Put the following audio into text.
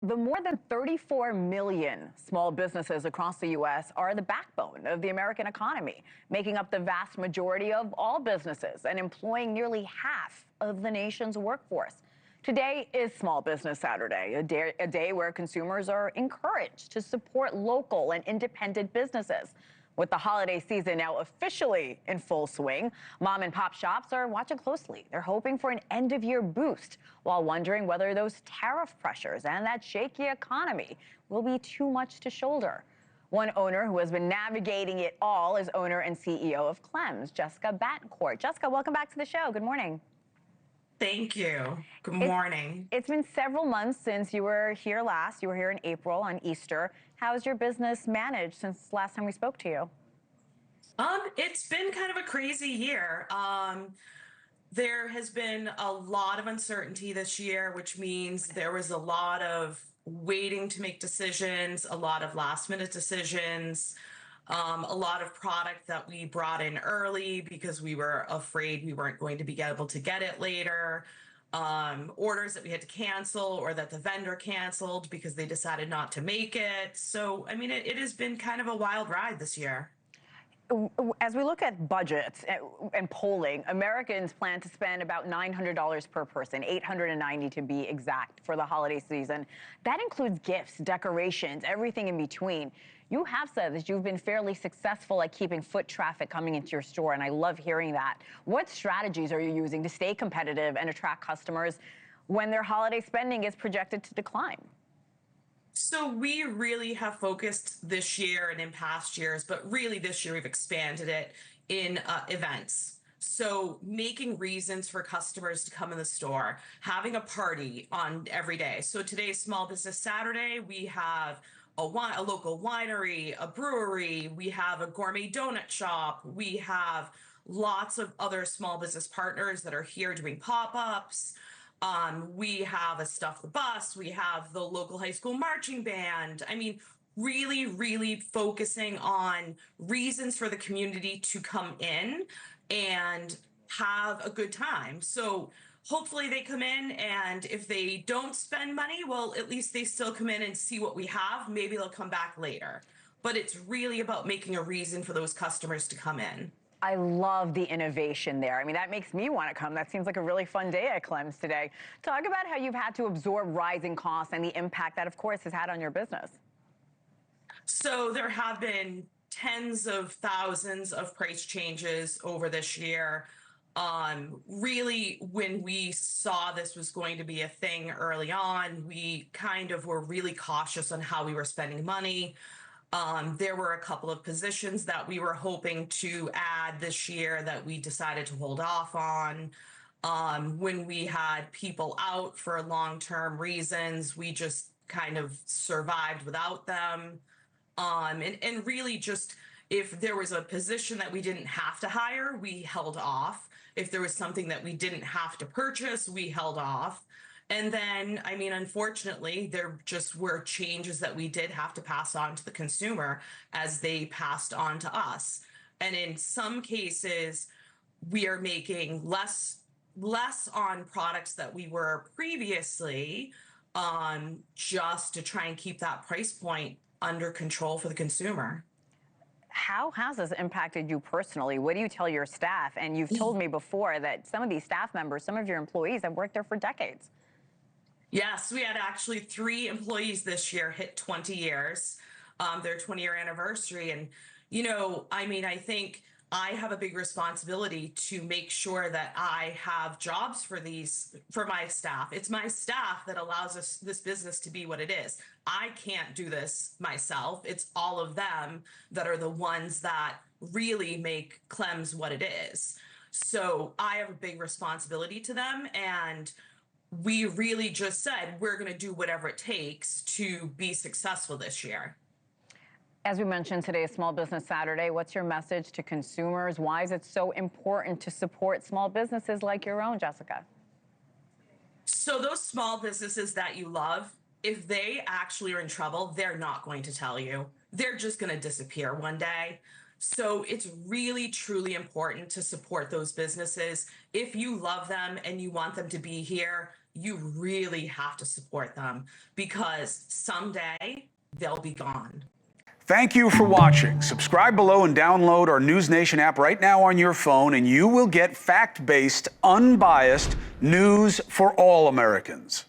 The more than 34 million small businesses across the U.S. are the backbone of the American economy, making up the vast majority of all businesses and employing nearly half of the nation's workforce. Today is Small Business Saturday, a day where consumers are encouraged to support local and independent businesses. With the holiday season now officially in full swing, mom and pop shops are watching closely. They're hoping for an end-of-year boost while wondering whether those tariff pressures and that shaky economy will be too much to shoulder. One owner who has been navigating it all is owner and CEO of Klem, Jessica Bettencourt. Jessica, welcome back to the show. Good morning. Thank you. Good morning. It's been several months since you were here last. You were here in April on Easter. How's your business managed since last time we spoke to you? It's been kind of a crazy year. There has been a lot of uncertainty this year, which means there was a lot of waiting to make decisions, a lot of last minute decisions, a lot of product that we brought in early because we were afraid we weren't going to be able to get it later. Orders that we had to cancel or that the vendor canceled because they decided not to make it. So, I mean, it has been kind of a wild ride this year. As we look at budgets and polling, Americans plan to spend about $900 per person, $890 to be exact, for the holiday season. That includes gifts, decorations, everything in between. You have said that you've been fairly successful at keeping foot traffic coming into your store, and I love hearing that. What strategies are you using to stay competitive and attract customers when their holiday spending is projected to decline? So we really have focused this year and in past years, but really this year we've expanded it in events. So making reasons for customers to come in the store, having a party on every day. So today's Small Business Saturday, we have a local winery, a brewery, we have a gourmet donut shop, we have lots of other small business partners that are here doing pop-ups. We have a Stuff the Bus, we have the local high school marching band. I mean, really, really focusing on reasons for the community to come in and have a good time. So hopefully they come in, and if they don't spend money, well, at least they still come in and see what we have. Maybe they'll come back later. But it's really about making a reason for those customers to come in. I love the innovation there. I mean, that makes me want to come. That seems like a really fun day at Klem's today. Talk about how you've had to absorb rising costs and the impact that, of course, has had on your business. So there have been tens of thousands of price changes over this year. Really, when we saw this was going to be a thing early on, we kind of were really cautious on how we were spending money. There were a couple of positions that we were hoping to add this year that we decided to hold off on. When we had people out for long-term reasons, we just kind of survived without them. And really just, if there was a position that we didn't have to hire, we held off. If there was something that we didn't have to purchase, we held off. And then, I mean, unfortunately, there just were changes that we did have to pass on to the consumer as they passed on to us. And in some cases, we are making less on products that we were previously, just to try and keep that price point under control for the consumer. How has this impacted you personally? What do you tell your staff? And you've told me before that some of these staff members, some of your employees have worked there for decades. Yes, we had actually 3 employees this year hit 20 years, their 20-year anniversary. And, you know, I mean, I think I have a big responsibility to make sure that I have jobs for my staff. It's my staff that allows this business to be what it is. I can't do this myself. It's all of them that are the ones that really make Klem's what it is. So I have a big responsibility to them, and we really just said we're going to do whatever it takes to be successful this year. As we mentioned, today is Small Business Saturday. What's your message to consumers? Why is it so important to support small businesses like your own, Jessica? So those small businesses that you love, if they actually are in trouble, they're not going to tell you. They're just going to disappear one day. So it's really, truly important to support those businesses. If you love them and you want them to be here, you really have to support them because someday they'll be gone. Thank you for watching. Subscribe below and download our NewsNation app right now on your phone, and you will get fact-based, unbiased news for all Americans.